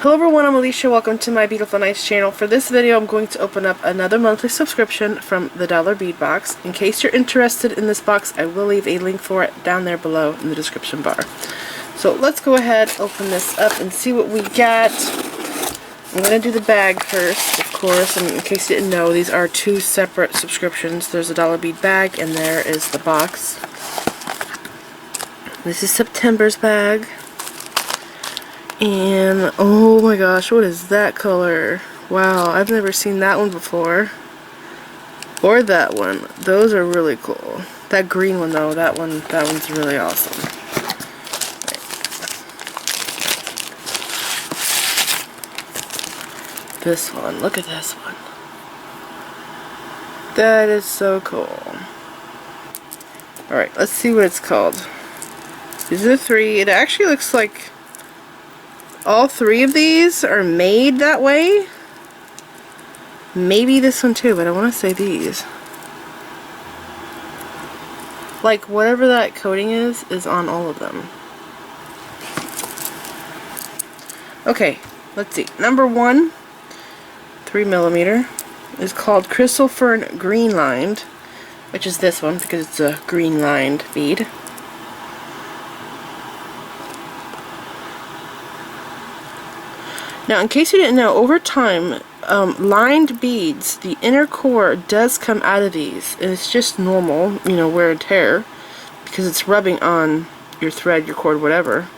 Hello everyone, I'm Alicia. Welcome to my Beadifulnights channel. For this video, I'm going to open up another monthly subscription from the Dollar Bead box. In case you're interested in this box, I will leave a link for it down there below in the description bar. So let's go ahead, open this up, and see what we got. I'm going to do the bag first, of course, and in case you didn't know, these are two separate subscriptions. There's a Dollar Bead bag, and there is the box. This is September's bag. And, oh my gosh, what is that color? Wow, I've never seen that one before. Or that one. Those are really cool. That green one though, that one's really awesome. This one, look at this one. That is so cool. Alright, let's see what it's called. These are three. It actually looks like all three of these are made that way. Maybe this one too, but I want to say these. Like whatever that coating is on all of them. Okay, let's see. Number one, 3mm, is called Crystal Fern Green Lined, which is this one because it's a green lined bead. Now, in case you didn't know, over time, lined beads, the inner core does come out of these, and it's just normal, you know, wear and tear, because it's rubbing on your thread, your cord, whatever.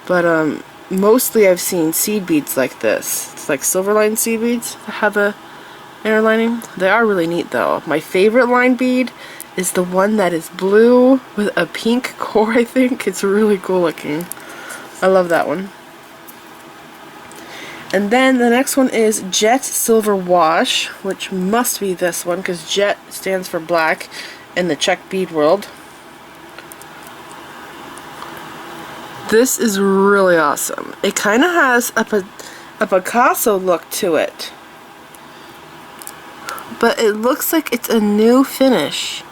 But mostly I've seen seed beads like this. It's like silver lined seed beads that have a inner lining. They are really neat though. My favorite lined bead is the one that is blue with a pink core, I think. It's really cool looking. I love that one. And then the next one is Jet Silver Wash, which must be this one because Jet stands for black in the Czech bead world. This is really awesome. It kind of has a Picasso look to it, but it looks like it's a new finish.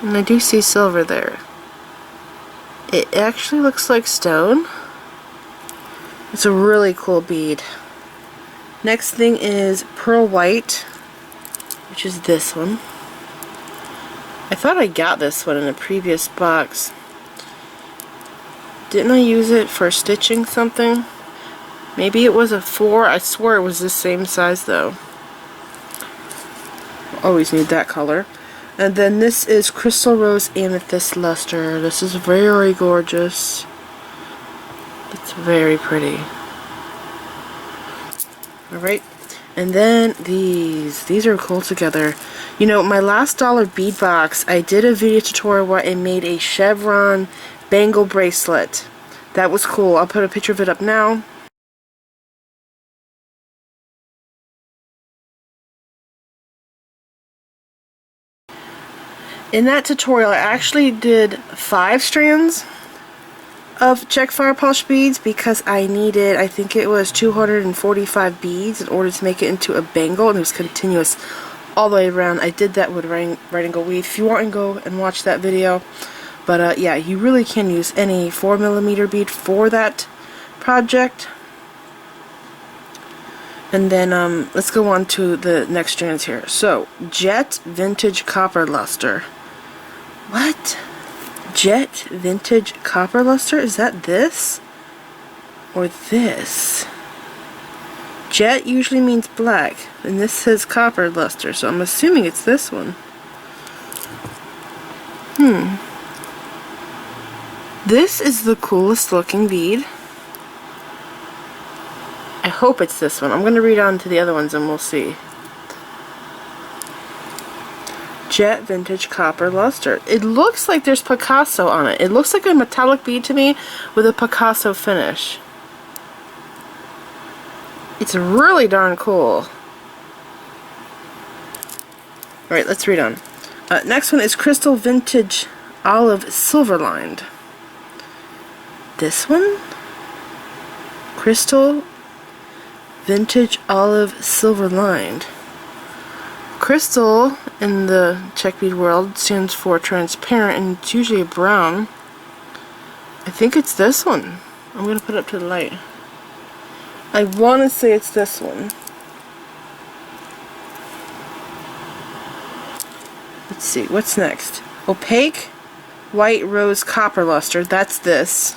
And I do see silver there. It actually looks like stone. It's a really cool bead. Next thing is Pearl White, which is this one. I thought I got this one in a previous box. Didn't I use it for stitching something? Maybe it was a 4. I swear it was the same size though. Always need that color. And then this is Crystal Rose Amethyst Luster. This is very gorgeous. It's very pretty. Alright, and then these are cool together. You know, my last Dollar Bead box, I did a video tutorial where I made a chevron bangle bracelet. That was cool. I'll put a picture of it up now. In that tutorial, I actually did 5 strands of Czech fire polish beads because I needed, I think it was 245 beads in order to make it into a bangle, and it was continuous all the way around. I did that with right angle weave. If you want to go and watch that video, but yeah, you really can use any 4mm bead for that project. And then let's go on to the next strands here. So Jet Vintage Copper Luster. What? Jet Vintage Copper Luster? Is that this? Or this? Jet usually means black, and this says Copper Luster, so I'm assuming it's this one. This is the coolest looking bead. I hope it's this one. I'm going to read on to the other ones and we'll see. Jet Vintage Copper Luster. It looks like there's Picasso on it. It looks like a metallic bead to me with a Picasso finish. It's really darn cool. Alright, let's read on. Next one is Crystal Vintage Olive Silver Lined. This one? Crystal Vintage Olive Silver Lined. Crystal in the Czech bead world stands for transparent, and it's usually a brown. I think it's this one. I'm going to put it up to the light. I want to say it's this one. Let's see, what's next? Opaque white rose copper luster. That's this.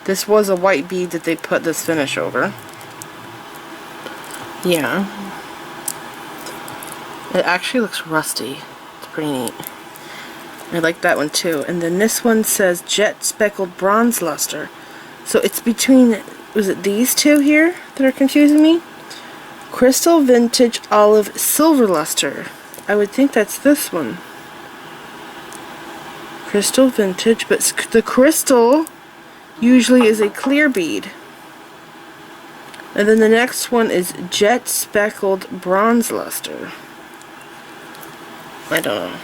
This was a white bead that they put this finish over. Yeah. It actually looks rusty. It's pretty neat. I like that one too. And then this one says jet speckled bronze luster. So it's between, was it these two here that are confusing me? Crystal vintage olive silver luster. I would think that's this one. Crystal vintage, but the crystal usually is a clear bead. And then the next one is jet speckled bronze luster. I don't know.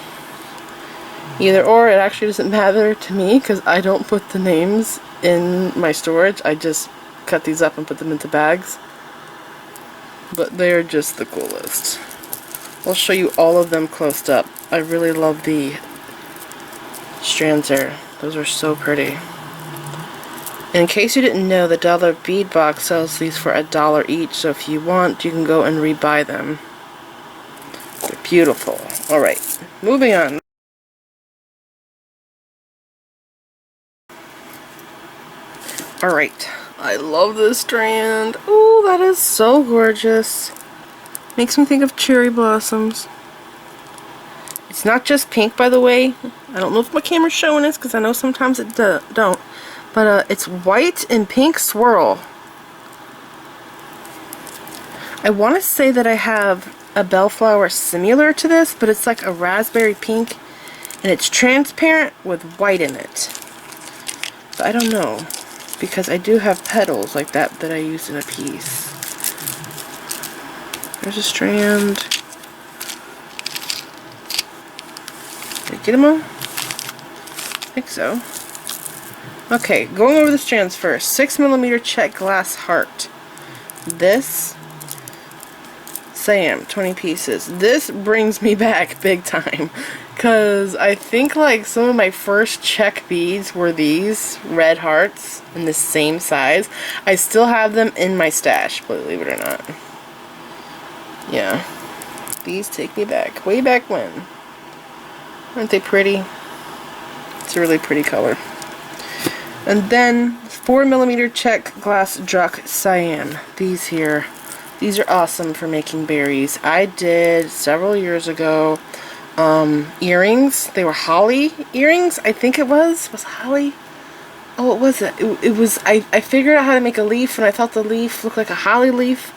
Either or, it actually doesn't matter to me because I don't put the names in my storage. I just cut these up and put them into bags. But they're just the coolest. I'll show you all of them close up. I really love the strands there. Those are so pretty. In case you didn't know, the Dollar Bead Box sells these for $1 each, so if you want, you can go and rebuy them. They're beautiful. Alright, moving on. Alright, I love this strand. Ooh, that is so gorgeous. Makes me think of cherry blossoms. It's not just pink, by the way. I don't know if my camera's showing this because I know sometimes it don't. But it's white and pink swirl. I want to say that I have a bellflower similar to this, but it's like a raspberry pink and it's transparent with white in it. But I don't know, because I do have petals like that that I used in a piece. There's a strand. Did I get them all? I think so. Okay, going over the strands first. 6mm Czech glass heart. This, Sam, 20 pieces. This brings me back big time. Because I think like some of my first Czech beads were these red hearts in the same size. I still have them in my stash, believe it or not. Yeah. These take me back. Way back when. Aren't they pretty? It's a really pretty color. And then 4mm Czech glass Druck cyan. These here. These are awesome for making berries. I did several years ago earrings. They were holly earrings, I think it was. Was it holly? Oh, it was. It was. I figured out how to make a leaf, and I thought the leaf looked like a holly leaf.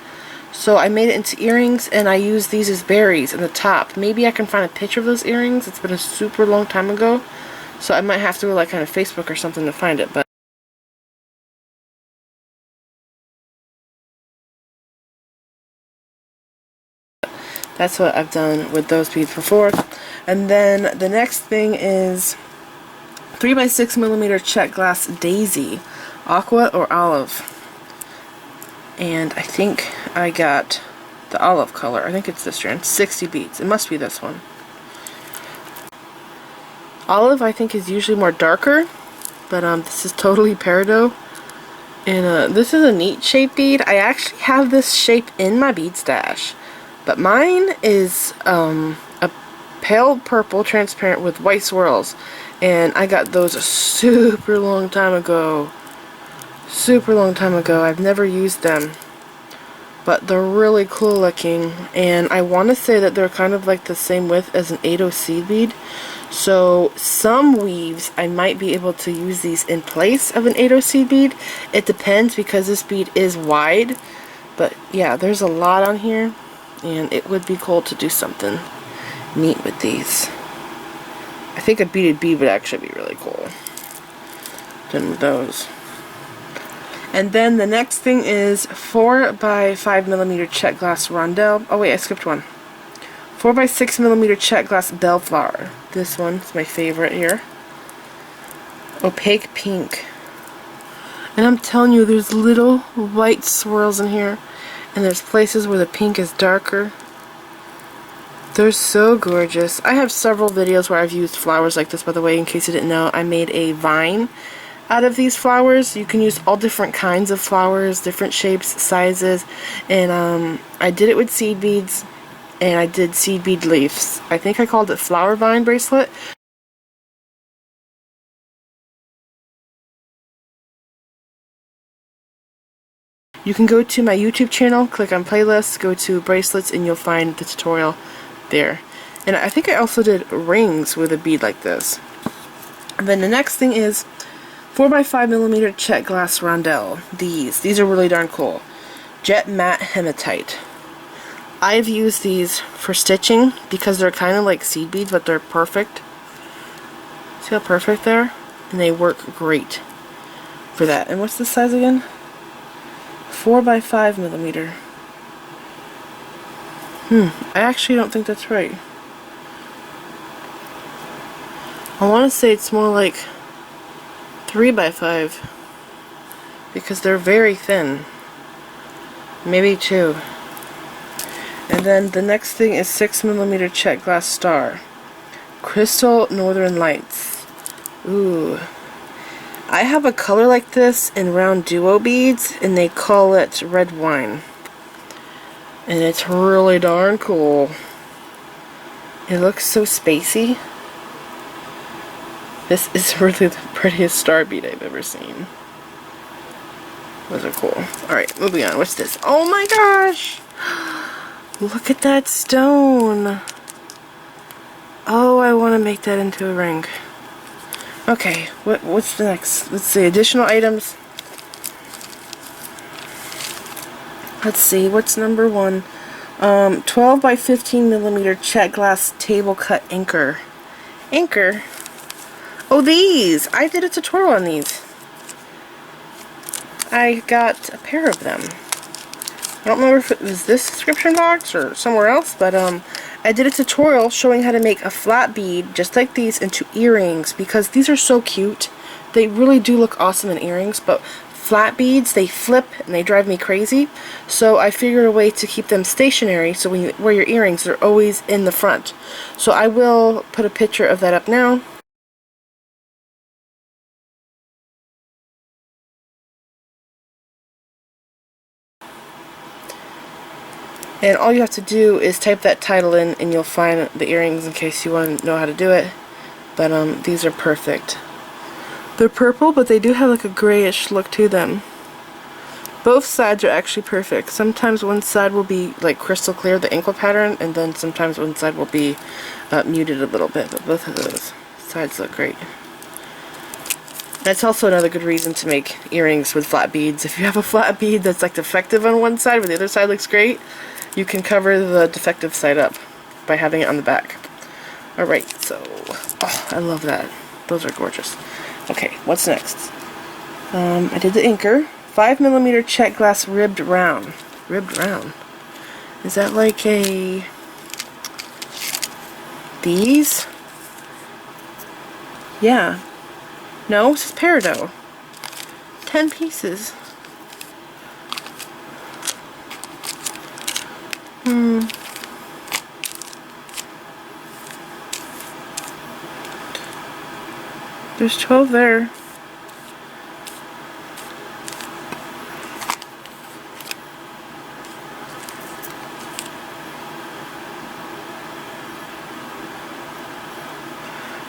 So I made it into earrings, and I used these as berries in the top. Maybe I can find a picture of those earrings. It's been a super long time ago. So I might have to go like kind of Facebook or something to find it, but that's what I've done with those beads before. And then the next thing is 3x6mm Czech glass daisy, aqua or olive. And I think I got the olive color. I think it's this strand. 60 beads. It must be this one. Olive, I think, is usually more darker, but this is totally peridot. And this is a neat shape bead. I actually have this shape in my bead stash, but mine is a pale purple transparent with white swirls, and I got those a super long time ago. Super long time ago. I've never used them, but they're really cool looking, and I want to say that they're kind of like the same width as an 8/0 seed bead. So some weaves I might be able to use these in place of an 8/0 seed bead. It depends because this bead is wide, but yeah, there's a lot on here, and it would be cool to do something neat with these. I think a beaded bead would actually be really cool done with those. And then the next thing is 4x5mm Czech glass rondelle. Oh wait, I skipped one. 4x6mm Czech glass bellflower. This one's my favorite here. Opaque pink. And I'm telling you, there's little white swirls in here, and there's places where the pink is darker. They're so gorgeous. I have several videos where I've used flowers like this, by the way, in case you didn't know. I made a vine out of these flowers. You can use all different kinds of flowers, different shapes, sizes, and I did it with seed beads, and I did seed bead leaves. I think I called it flower vine bracelet. You can go to my YouTube channel, click on playlists, go to bracelets, and you'll find the tutorial there. And I think I also did rings with a bead like this. And then the next thing is 4x5mm Czech glass rondelle. These are really darn cool. Jet matte hematite. I've used these for stitching because they're kind of like seed beads, but they're perfect. See how perfect they are? And they work great for that. And what's the size again? 4x5mm. I actually don't think that's right. I want to say it's more like 3x5 because they're very thin. Maybe 2. And then the next thing is 6mm Czech glass star. Crystal Northern Lights. Ooh. I have a color like this in round duo beads, and they call it red wine. And it's really darn cool. It looks so spacey. This is really the prettiest star bead I've ever seen. Those are cool. Alright, moving on. What's this? Oh my gosh! Look at that stone! Oh, I want to make that into a ring. Okay, what's the next? Let's see, additional items. Let's see, what's number 1? 12x15mm Czech glass table cut anchor. Anchor? Oh, these! I did a tutorial on these. I got a pair of them. I don't remember if it was this description box or somewhere else, but I did a tutorial showing how to make a flat bead just like these into earrings because these are so cute. They really do look awesome in earrings, but flat beads, they flip and they drive me crazy. So I figured a way to keep them stationary so when you wear your earrings, they're always in the front. So I will put a picture of that up now. And all you have to do is type that title in and you'll find the earrings in case you want to know how to do it. But these are perfect. They're purple, but they do have like a grayish look to them. Both sides are actually perfect. Sometimes one side will be like crystal clear, the ankle pattern, and then sometimes one side will be muted a little bit, but both of those sides look great. That's also another good reason to make earrings with flat beads. If you have a flat bead that's like defective on one side but the other side looks great, you can cover the defective side up by having it on the back. Alright, so, oh, I love that. Those are gorgeous. Okay, what's next? I did the anchor. 5mm Czech glass ribbed round. Ribbed round. Is that like a... these? Yeah. No, this is peridot. 10 pieces. There's 12 there.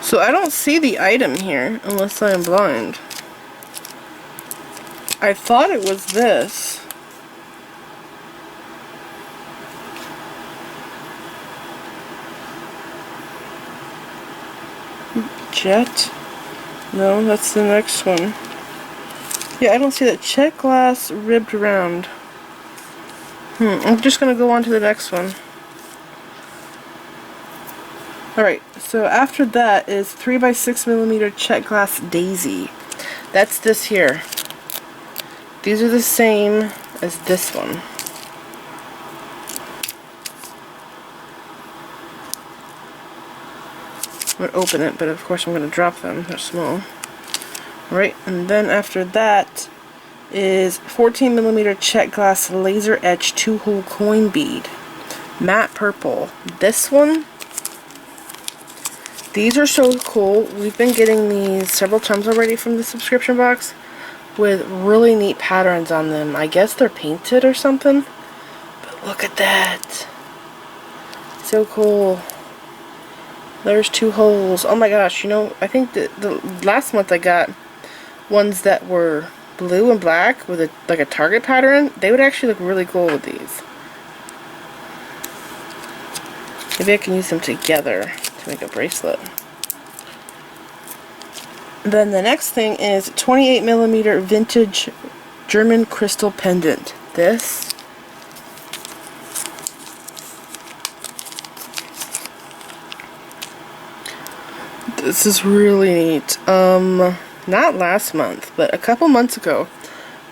So I don't see the item here unless I'm blind. I thought it was this. Jet? No, that's the next one. Yeah, I don't see that. Czech glass ribbed round. I'm just gonna go on to the next one. Alright, so after that is 3x6mm Czech glass daisy. That's this here. These are the same as this one. I'm going to open it, but of course I'm going to drop them. They're small. Alright, and then after that is 14mm Czech glass laser etched 2-hole coin bead. Matte purple. This one These are so cool. We've been getting these several times already from the subscription box with really neat patterns on them. I guess they're painted or something. But look at that. So cool. There's 2 holes. Oh my gosh, you know, I think the last month I got ones that were blue and black with like a target pattern. They would actually look really cool with these. Maybe I can use them together to make a bracelet. Then the next thing is 28mm vintage German crystal pendant. This is really neat. Not last month, but a couple months ago,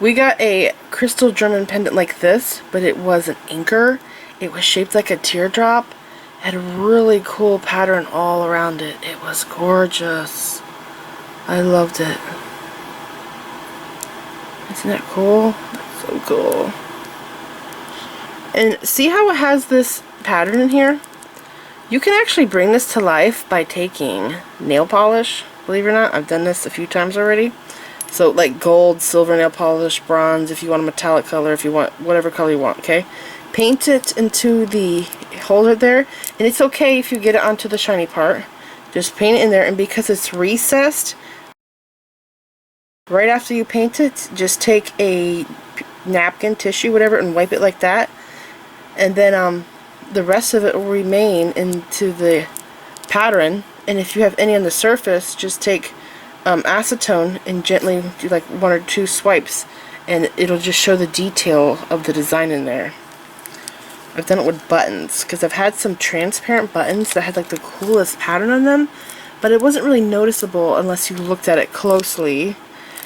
we got a crystal German pendant like this, but it was an anchor. It was shaped like a teardrop. Had a really cool pattern all around it. It was gorgeous. I loved it. Isn't that cool? That's so cool. And see how it has this pattern in here? You can actually bring this to life by taking nail polish. Believe it or not, I've done this a few times already. So like gold, silver nail polish, bronze, if you want a metallic color, if you want whatever color you want, okay? Paint it into the holder there, and it's okay if you get it onto the shiny part. Just paint it in there, and because it's recessed, right after you paint it, just take a napkin, tissue, whatever, and wipe it like that. And then the rest of it will remain into the pattern. And if you have any on the surface, just take acetone and gently do like 1 or 2 swipes, and it'll just show the detail of the design in there. I've done it with buttons, because I've had some transparent buttons that had like the coolest pattern on them, but it wasn't really noticeable unless you looked at it closely.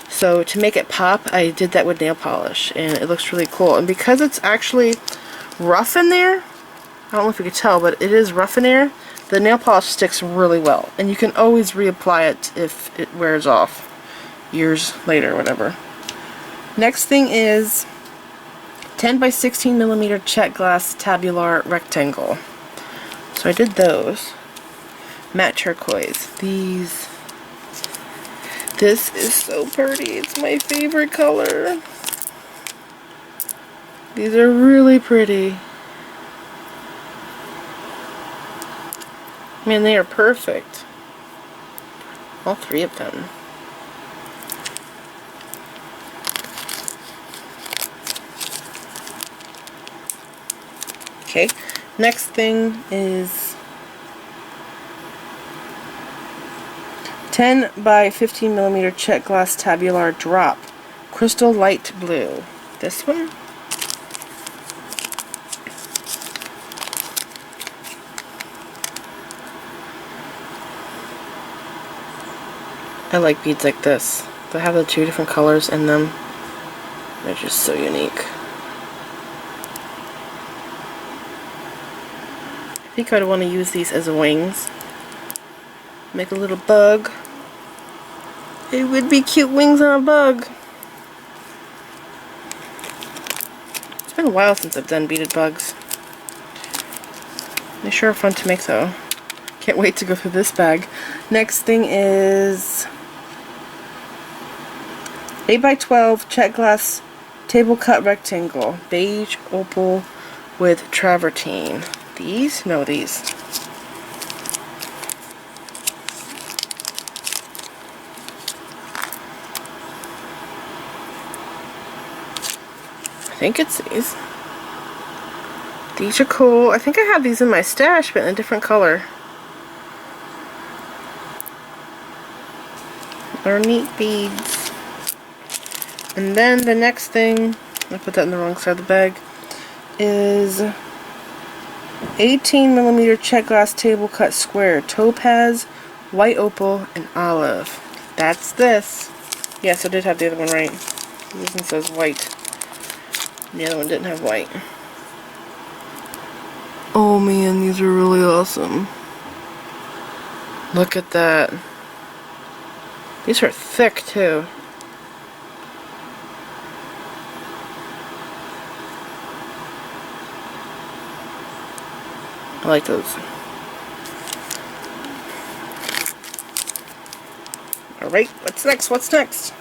So to make it pop, I did that with nail polish, and it looks really cool. And because it's actually rough in there, I don't know if you could tell, but it is rough in there, the nail polish sticks really well. And you can always reapply it if it wears off years later or whatever. Next thing is 10 by 16mm Czech glass tabular rectangle. So I did those. Matte turquoise. This is so pretty. It's my favorite color. These are really pretty. Man, they are perfect. All 3 of them. Okay, next thing is 10 by 15mm Czech glass tabular drop. Crystal light blue. This one. I like beads like this. They have the 2 different colors in them. They're just so unique. I think I'd want to use these as wings. Make a little bug. It would be cute wings on a bug. It's been a while since I've done beaded bugs. They sure are fun to make though. Can't wait to go through this bag. Next thing is 8 by 12 Czech glass table cut rectangle. Beige opal with travertine. These? No, these. I think it's these. These are cool. I think I have these in my stash, but in a different color. They're neat beads. And then the next thing, I put that in the wrong side of the bag, is 18mm Czech glass table cut square. Topaz, white opal, and olive. That's this. Yes, I did have the other one right. This one says white. The other one didn't have white. Oh man, these are really awesome. Look at that. These are thick too. I like those. Alright, what's next? What's next?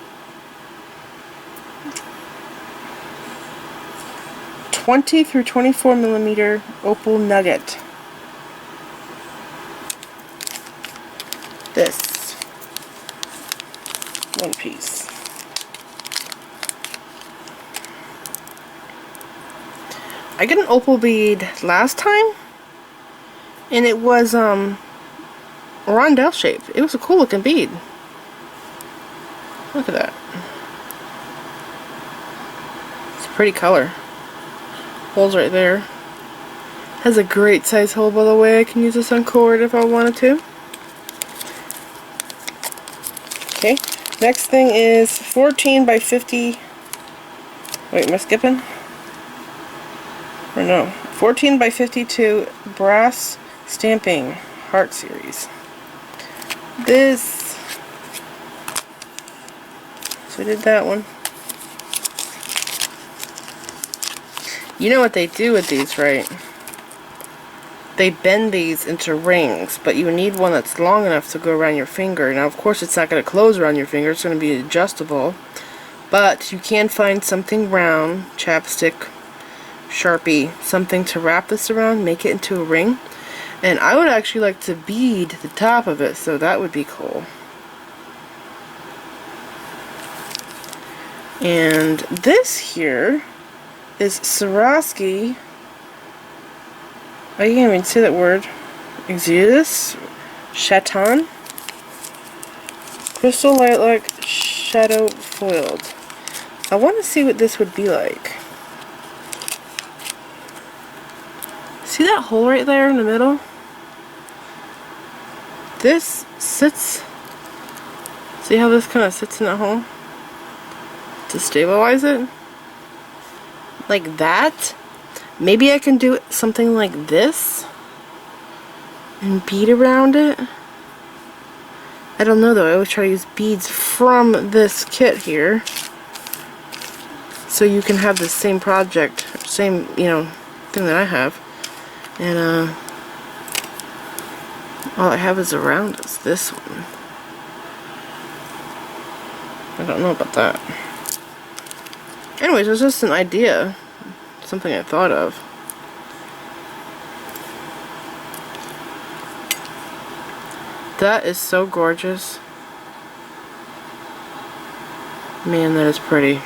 20 through 24 millimeter opal nugget. This one piece. I got an opal bead last time, and it was rondelle shaped. It was a cool looking bead. Look at that. It's a pretty color. Holes right there. Has a great size hole, by the way. I can use this on cord if I wanted to. Okay, next thing is 14 by 50. Wait, am I skipping? Or no, 14 by 52 brass stamping heart series. This. So we did that one. You know what they do with these, right? They bend these into rings, but you need one that's long enough to go around your finger. Now, of course, it's not going to close around your finger. It's going to be adjustable. But you can find something round, chapstick, Sharpie, something to wrap this around, make it into a ring. And I would actually like to bead the top of it, so that would be cool. And this here is Swarovski. I can't even say that word. Exodus Chaton Crystal Lilac Shadow Foiled. I want to see what this would be like. See that hole right there in the middle? This sits. See how this kind of sits in that hole? To stabilize it? Like that? Maybe I can do something like this and bead around it. I don't know though. I always try to use beads from this kit here, so you can have the same project, same, you know, thing that I have. And all I have is around is this one. I don't know about that. Anyways, it was just an idea. Something I thought of. That is so gorgeous. Man, that is pretty.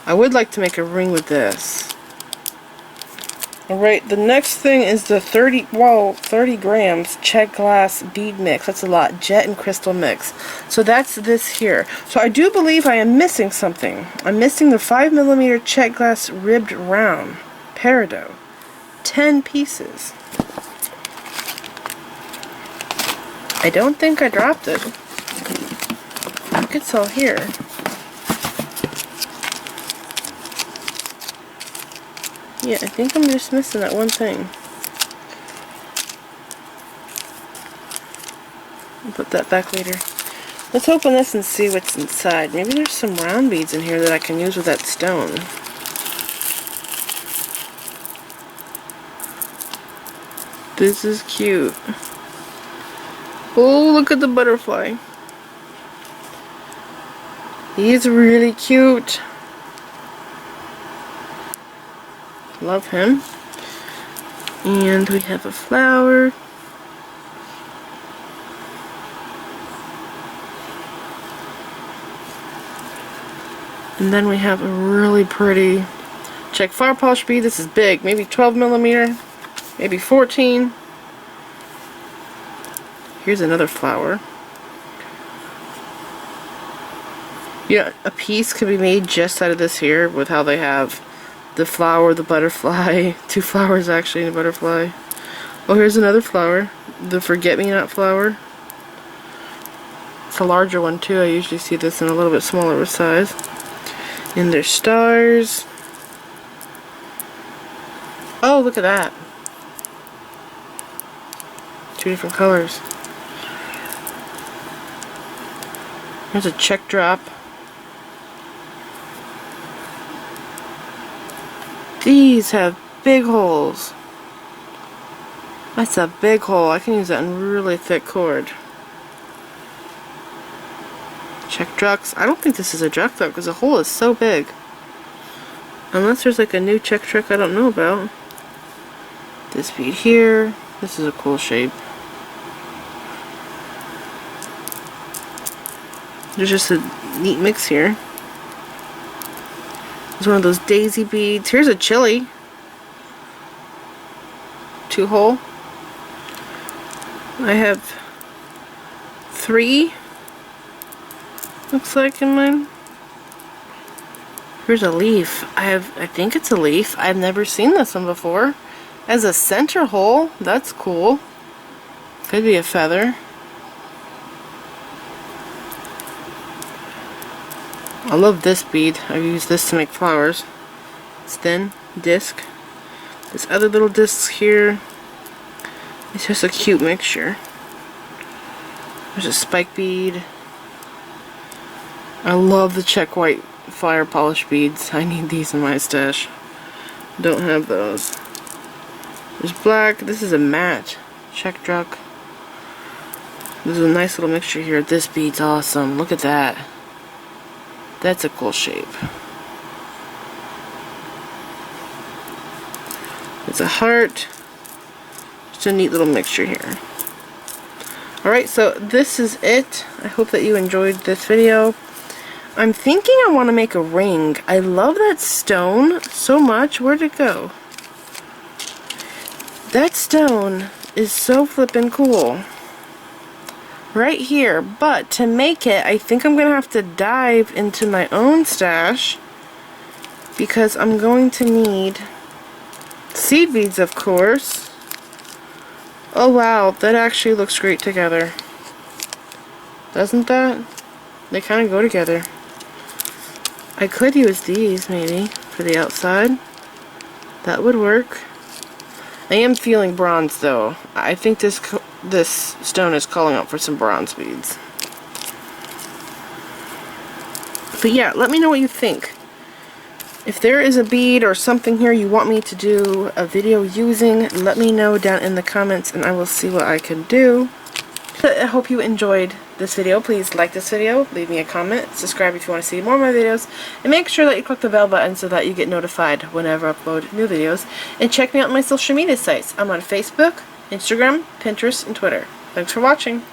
I would like to make a ring with this. Alright, the next thing is the 30 grams Czech glass bead mix. That's a lot. Jet and crystal mix. So that's this here. So I do believe I am missing something. I'm missing the 5mm Czech glass ribbed round peridot. 10 pieces. I don't think I dropped it. I think it's all here. Yeah, I think I'm just missing that one thing. I'll put that back later. Let's open this and see what's inside. Maybe there's some round beads in here that I can use with that stone. This is cute. Oh, look at the butterfly. He's really cute. Love him. And we have a flower. And then we have a really pretty Czech flower polish bead. This is big, maybe 12mm, maybe 14. Here's another flower. Yeah, a piece could be made just out of this here with how they have the flower, the butterfly, 2 flowers actually and a butterfly. Oh, here's another flower, the forget-me-not flower. It's a larger one too. I usually see this in a little bit smaller size. And there's stars. Oh, look at that. 2 different colors. There's a Czech drop. These have big holes. That's a big hole. I can use that in really thick cord. Czech trucks. I don't think this is a Czech truck because the hole is so big. Unless there's like a new Czech truck I don't know about. This bead here. This is a cool shape. There's just a neat mix here. There's one of those daisy beads. Here's a chili. 2-hole. I have 3. Looks like in mine. Here's a leaf. I think it's a leaf. I've never seen this one before. As a center hole. That's cool. Could be a feather. I love this bead. I use this to make flowers. It's thin disc. This other little disc here. It's just a cute mixture. There's a spike bead. I love the Czech white fire polish beads. I need these in my stash. Don't have those. There's black. This is a matte Czech truck. There's a nice little mixture here. This bead's awesome. Look at that. That's a cool shape. It's a heart. Just a neat little mixture here. Alright, so this is it. I hope that you enjoyed this video. I'm thinking I want to make a ring. I love that stone so much. Where'd it go? That stone is so flippin' cool. Right here. But to make it, I think I'm going to have to dive into my own stash. Because I'm going to need seed beads, of course. Oh wow, that actually looks great together. Doesn't that? They kind of go together. I could use these maybe for the outside. That would work. I am feeling bronze though. I think this stone is calling out for some bronze beads. But yeah, let me know what you think. If there is a bead or something here you want me to do a video using, let me know down in the comments and I will see what I can do. I hope you enjoyed this video. Please like this video, leave me a comment, subscribe if you want to see more of my videos, and make sure that you click the bell button so that you get notified whenever I upload new videos. And check me out on my social media sites. I'm on Facebook, Instagram, Pinterest, and Twitter. Thanks for watching.